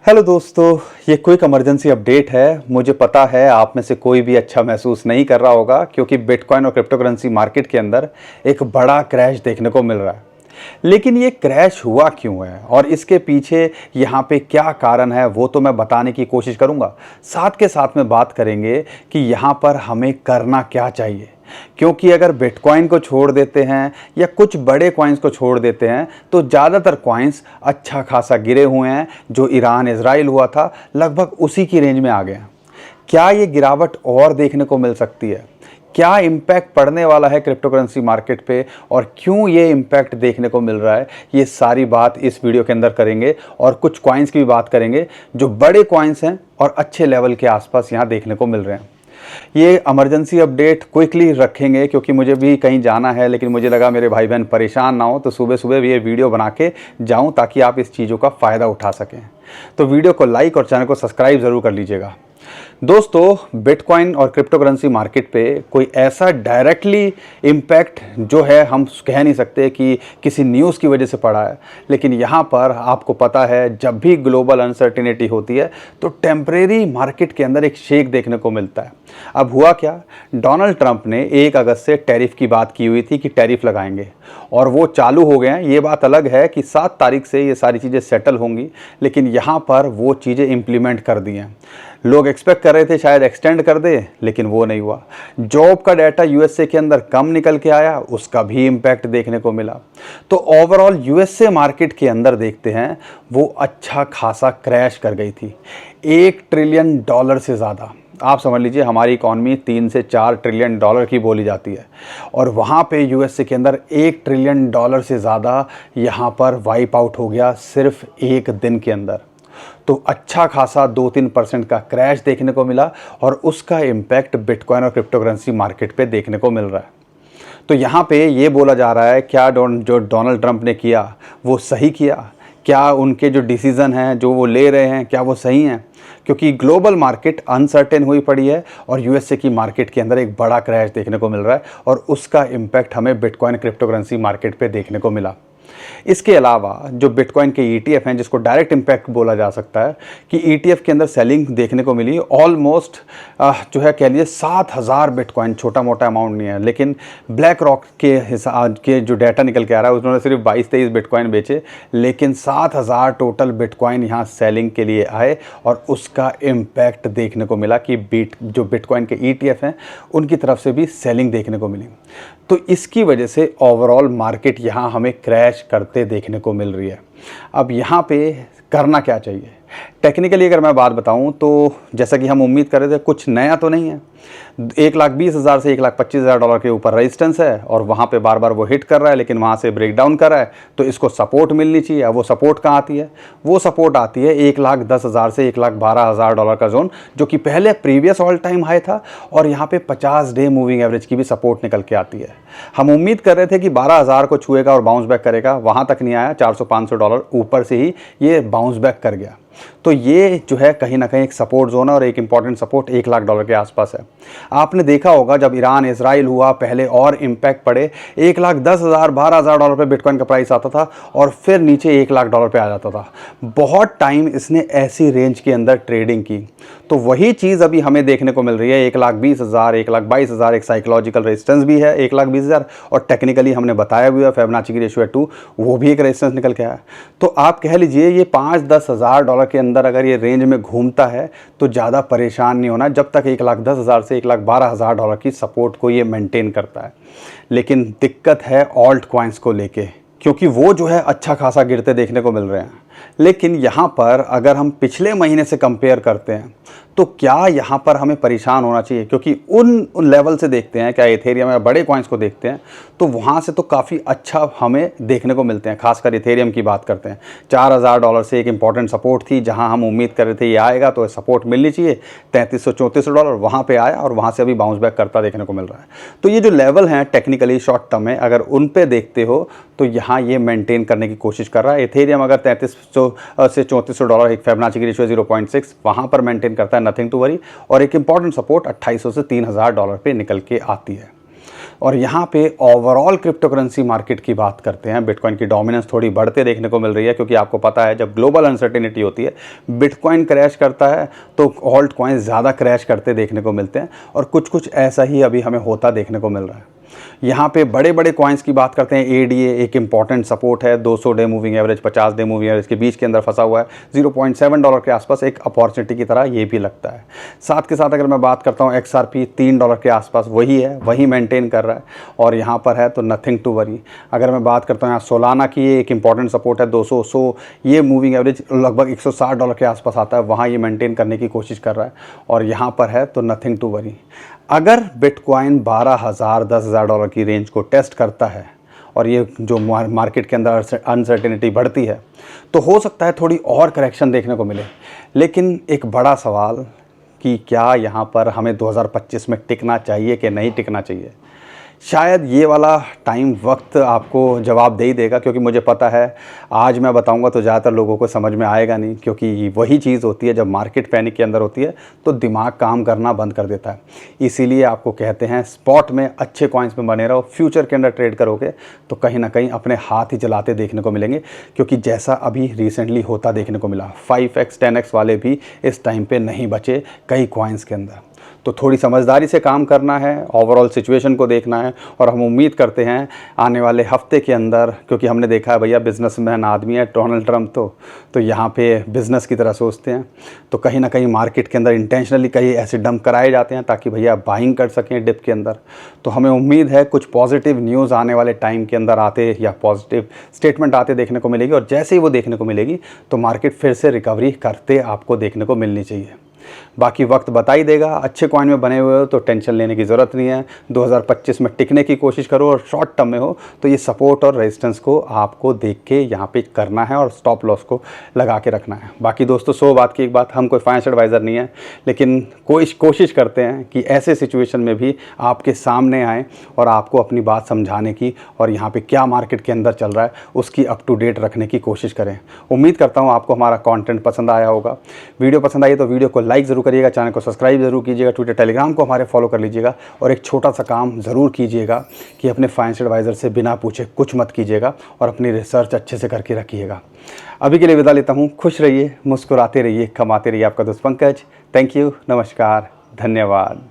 Hello दोस्तों, ये quick emergency update है। मुझे पता है आप में से कोई भी अच्छा महसूस नहीं कर रहा होगा क्योंकि बिटकॉइन और क्रिप्टो करेंसी मार्केट के अंदर एक बड़ा क्रैश देखने को मिल रहा है। लेकिन ये क्रैश हुआ क्यों है और इसके पीछे यहाँ पे क्या कारण है वो तो मैं बताने की कोशिश करूँगा। साथ के साथ में बात करेंगे कि यहाँ पर हमें करना क्या चाहिए, क्योंकि अगर बिटकॉइन को छोड़ देते हैं या कुछ बड़े कॉइन्स को छोड़ देते हैं तो ज़्यादातर कॉइन्स अच्छा खासा गिरे हुए हैं। जो ईरान इजराइल हुआ था लगभग उसी की रेंज में आ गए हैं। क्या ये गिरावट और देखने को मिल सकती है? क्या इम्पैक्ट पड़ने वाला है क्रिप्टो करेंसी मार्केट पे और क्यों ये इम्पैक्ट देखने को मिल रहा है, ये सारी बात इस वीडियो के अंदर करेंगे। और कुछ कॉइन्स की भी बात करेंगे जो बड़े कॉइन्स हैं और अच्छे लेवल के आसपास यहाँ देखने को मिल रहे हैं। ये इमरजेंसी अपडेट क्विकली रखेंगे क्योंकि मुझे भी कहीं जाना है, लेकिन मुझे लगा मेरे भाई बहन परेशान ना हो तो सुबह सुबह भी ये वीडियो बना के जाऊं ताकि आप इस चीज़ों का फ़ायदा उठा सकें। तो वीडियो को लाइक और चैनल को सब्सक्राइब ज़रूर कर लीजिएगा। दोस्तों, बिटकॉइन और क्रिप्टो करेंसी मार्केट पे कोई ऐसा डायरेक्टली इम्पैक्ट जो है हम कह नहीं सकते कि किसी न्यूज़ की वजह से पड़ा है, लेकिन यहाँ पर आपको पता है जब भी ग्लोबल अनसर्टिनिटी होती है तो टेम्परेरी मार्केट के अंदर एक शेक देखने को मिलता है। अब हुआ क्या, डोनाल्ड ट्रंप ने 1 अगस्त से टैरिफ की बात की हुई थी कि टैरिफ लगाएंगे और वो चालू हो गए हैं। ये बात अलग है कि 7 तारीख से ये सारी चीज़ें सेटल होंगी, लेकिन यहाँ पर वो चीज़ें इम्प्लीमेंट कर दी हैं। लोग एक्सपेक्ट कर रहे थे शायद एक्सटेंड कर दे, लेकिन वो नहीं हुआ। जॉब का डाटा यूएसए के अंदर कम निकल के आया, उसका भी इम्पैक्ट देखने को मिला। तो ओवरऑल यूएसए मार्केट के अंदर देखते हैं वो अच्छा खासा क्रैश कर गई थी। $1 ट्रिलियन से ज़्यादा, आप समझ लीजिए हमारी इकॉनमी 3 से 4 ट्रिलियन डॉलर की बोली जाती है और वहाँ पे यूएसए के अंदर $1 ट्रिलियन से ज़्यादा यहाँ पर वाइप आउट हो गया सिर्फ एक दिन के अंदर। तो अच्छा खासा 2-3% का क्रैश देखने को मिला और उसका इम्पैक्ट बिटकॉइन और क्रिप्टो करेंसी मार्केट पे देखने को मिल रहा है। तो यहाँ पे ये बोला जा रहा है क्या जो डोनाल्ड ट्रंप ने किया वो सही किया? क्या उनके जो डिसीज़न हैं जो वो ले रहे हैं क्या वो सही हैं? क्योंकि ग्लोबल मार्केट अनसर्टेन हुई पड़ी है और यूएसए की मार्केट के अंदर एक बड़ा क्रैश देखने को मिल रहा है और उसका इम्पैक्ट हमें बिटकॉइन क्रिप्टो करेंसी मार्केट पे देखने को मिला। इसके अलावा जो बिटकॉइन के ईटीएफ हैं जिसको डायरेक्ट इम्पैक्ट बोला जा सकता है कि ईटीएफ के अंदर सेलिंग देखने को मिली ऑलमोस्ट जो है कह लीजिए 7,000 बिटकॉइन। छोटा मोटा अमाउंट नहीं है, लेकिन ब्लैक रॉक के हिसाब के जो डाटा निकल के आ रहा है उन्होंने सिर्फ 22-23 बिटकॉइन बेचे, लेकिन 7,000 टोटल बिटकॉइन यहाँ सेलिंग के लिए आए और उसका इम्पैक्ट देखने को मिला कि जो बिटकॉइन के ईटीएफ हैं उनकी तरफ से भी सेलिंग देखने को मिली। तो इसकी वजह से ओवरऑल मार्केट यहाँ हमें क्रैश करते देखने को मिल रही है। अब यहाँ पे करना क्या चाहिए? टेक्निकली अगर मैं बात बताऊं तो जैसा कि हम उम्मीद कर रहे थे कुछ नया तो नहीं है। 1,20,000 से 1,25,000 डॉलर के ऊपर रेजिस्टेंस है और वहाँ पे बार बार वो हिट कर रहा है, लेकिन वहाँ से ब्रेक डाउन कर रहा है तो इसको सपोर्ट मिलनी चाहिए। अब वो सपोर्ट कहाँ आती है? वो सपोर्ट आती है 1,10,000 से 1,12,000 डॉलर का जोन, जो कि पहले प्रीवियस ऑल टाइम हाई था और यहाँ पे 50 डे मूविंग एवरेज की भी सपोर्ट निकल के आती है। हम उम्मीद कर रहे थे कि 12,000 को छुएगा और बाउंस बैक करेगा, वहाँ तक नहीं आया। 400-500 डॉलर ऊपर से ही ये बाउंस बैक कर गया। तो ये जो है कहीं ना कहीं एक सपोर्ट जोन है और एक इंपॉर्टेंट सपोर्ट 1 लाख डॉलर के आसपास है। आपने देखा होगा जब ईरान इजराइल हुआ पहले और इम्पैक्ट पड़े, 1,10,000 12,000 डॉलर पे बिटकॉइन का प्राइस आता था और फिर नीचे 1 लाख डॉलर पे आ जाता था। बहुत टाइम इसने ऐसी रेंज के अंदर ट्रेडिंग की। तो वही चीज़ अभी हमें देखने को मिल रही है। 1,20,000 1,22,000 एक साइकोलॉजिकल रेजिस्टेंस भी है 1,20,000 और टेक्निकली हमने बताया भी है फिबोनाची की रेशियो 2, वो भी एक रेजिस्टेंस निकल के आया। तो आप कह लीजिए ये 5-10 हज़ार डॉलर के अंदर अगर ये रेंज में घूमता है तो ज़्यादा परेशान नहीं होना जब तक 1,10,000 से 1,12,000 डॉलर की सपोर्ट को ये मेंटेन करता है। लेकिन दिक्कत है ऑल्ट कॉइन्स को लेके, क्योंकि वो जो है अच्छा खासा गिरते देखने को मिल रहे हैं। लेकिन यहाँ पर अगर हम पिछले महीने से कंपेयर करते हैं तो क्या यहाँ पर हमें परेशान होना चाहिए? क्योंकि उन लेवल से देखते हैं, क्या इथेरियम या बड़े कॉइन्स को देखते हैं तो वहाँ से तो काफ़ी अच्छा हमें देखने को मिलते हैं। खासकर इथेरियम की बात करते हैं, 4,000 डॉलर से एक इंपॉर्टेंट सपोर्ट थी जहाँ हम उम्मीद कर रहे थे ये आएगा तो सपोर्ट मिलनी चाहिए। 3,300-3,400 डॉलर वहाँ पर आया और वहाँ से अभी बाउंस बैक करता देखने को मिल रहा है। तो ये जो लेवल हैं टेक्निकली शॉर्ट टर्म में अगर उन पर देखते हो तो यहाँ ये मेंटेन करने की कोशिश कर रहा है। इथेरियम अगर 3,300 से 3,400 डॉलर, एक फिबोनाची की रेशियो 0.6 वहाँ पर मेंटेन करता है, नथिंग टू वरी। और एक इंपॉर्टेंट सपोर्ट 2,800 से 3,000 डॉलर पे निकल के आती है। और यहाँ पे ओवरऑल क्रिप्टो करेंसी मार्केट की बात करते हैं, बिटकॉइन की डोमिनेंस थोड़ी बढ़ते देखने को मिल रही है, क्योंकि आपको पता है जब ग्लोबल अनसर्टेनिटी होती है, बिटकॉइन क्रैश करता है तो ऑल्ट कॉइन ज़्यादा क्रैश करते देखने को मिलते हैं, और कुछ ऐसा ही अभी हमें होता देखने को मिल रहा है। यहाँ पे बड़े बड़े कॉइन्स की बात करते हैं, एडीए एक इंपॉर्टेंट सपोर्ट है, 200 day moving average 50 day moving average के बीच के अंदर फंसा हुआ है, $0.7 के आसपास एक अपॉर्चुनिटी की तरह ये भी लगता है। साथ के साथ अगर मैं बात करता हूँ XRP $3 के आसपास वही है, वही मेंटेन कर रहा है और यहाँ पर है, तो नथिंग टू वरी। अगर मैं बात करता हूँ यहाँ सोलाना की, ये एक इंपॉर्टेंट सपोर्ट है 200, सो ये मूविंग एवरेज लगभग $160 के आसपास आता है, वहाँ ये मेंटेन करने की कोशिश कर रहा है और यहाँ पर है, तो नथिंग टू वरी। अगर बिटकॉइन 12,000 $10,000 की रेंज को टेस्ट करता है और ये जो मार्केट के अंदर अनसर्टेनिटी बढ़ती है, तो हो सकता है थोड़ी और करेक्शन देखने को मिले। लेकिन एक बड़ा सवाल कि क्या यहाँ पर हमें 2025 में टिकना चाहिए कि नहीं टिकना चाहिए, शायद ये वाला टाइम वक्त आपको जवाब दे ही देगा, क्योंकि मुझे पता है आज मैं बताऊंगा तो ज़्यादातर लोगों को समझ में आएगा नहीं, क्योंकि वही चीज़ होती है जब मार्केट पैनिक के अंदर होती है तो दिमाग काम करना बंद कर देता है। इसीलिए आपको कहते हैं स्पॉट में अच्छे कॉइन्स में बने रहो, फ्यूचर के अंदर ट्रेड करोगे तो कहीं ना कहीं अपने हाथ ही जलाते देखने को मिलेंगे, क्योंकि जैसा अभी रिसेंटली होता देखने को मिला 5x 10x वाले भी इस टाइम पर नहीं बचे कई कॉइन्स के अंदर। तो थोड़ी समझदारी से काम करना है, ओवरऑल सिचुएशन को देखना है, और हम उम्मीद करते हैं आने वाले हफ्ते के अंदर, क्योंकि हमने देखा है भैया बिजनेसमैन आदमी है डोनाल्ड ट्रम्प, तो यहाँ पे बिज़नेस की तरह सोचते हैं, तो कहीं ना कहीं मार्केट के अंदर इंटेंशनली कहीं ऐसे डंप कराए जाते हैं ताकि भैया बाइंग कर सकें डिप के अंदर। तो हमें उम्मीद है कुछ पॉजिटिव न्यूज़ आने वाले टाइम के अंदर आते या पॉजिटिव स्टेटमेंट आते देखने को मिलेगी, और जैसे ही वो देखने को मिलेगी तो मार्केट फिर से रिकवरी करते आपको देखने को मिलनी चाहिए। बाकी वक्त बता ही देगा। अच्छे कॉइन में बने हुए हो तो टेंशन लेने की ज़रूरत नहीं है, 2025 में टिकने की कोशिश करो, और शॉर्ट टर्म में हो तो ये सपोर्ट और रेजिस्टेंस को आपको देख के यहाँ पे करना है और स्टॉप लॉस को लगा के रखना है। बाकी दोस्तों 100 बात की एक बात, हम कोई फाइनेंशियल एडवाइज़र नहीं है, लेकिन कोशिश करते हैं कि ऐसे सिचुएशन में भी आपके सामने आएँ और आपको अपनी बात समझाने की, और यहाँ पर क्या मार्केट के अंदर चल रहा है उसकी अप टू डेट रखने की कोशिश करें। उम्मीद करता हूँ आपको हमारा कॉन्टेंट पसंद आया होगा। वीडियो पसंद आई तो वीडियो को लाइक ज़रूर करिएगा, चैनल को सब्सक्राइब ज़रूर कीजिएगा, ट्विटर टेलीग्राम को हमारे फॉलो कर लीजिएगा, और एक छोटा सा काम ज़रूर कीजिएगा कि अपने फाइनेंशियल एडवाइज़र से बिना पूछे कुछ मत कीजिएगा और अपनी रिसर्च अच्छे से करके रखिएगा। अभी के लिए विदा लेता हूँ। खुश रहिए, मुस्कुराते रहिए, कमाते रहिए। आपका दोस्त पंकज। थैंक यू, नमस्कार, धन्यवाद।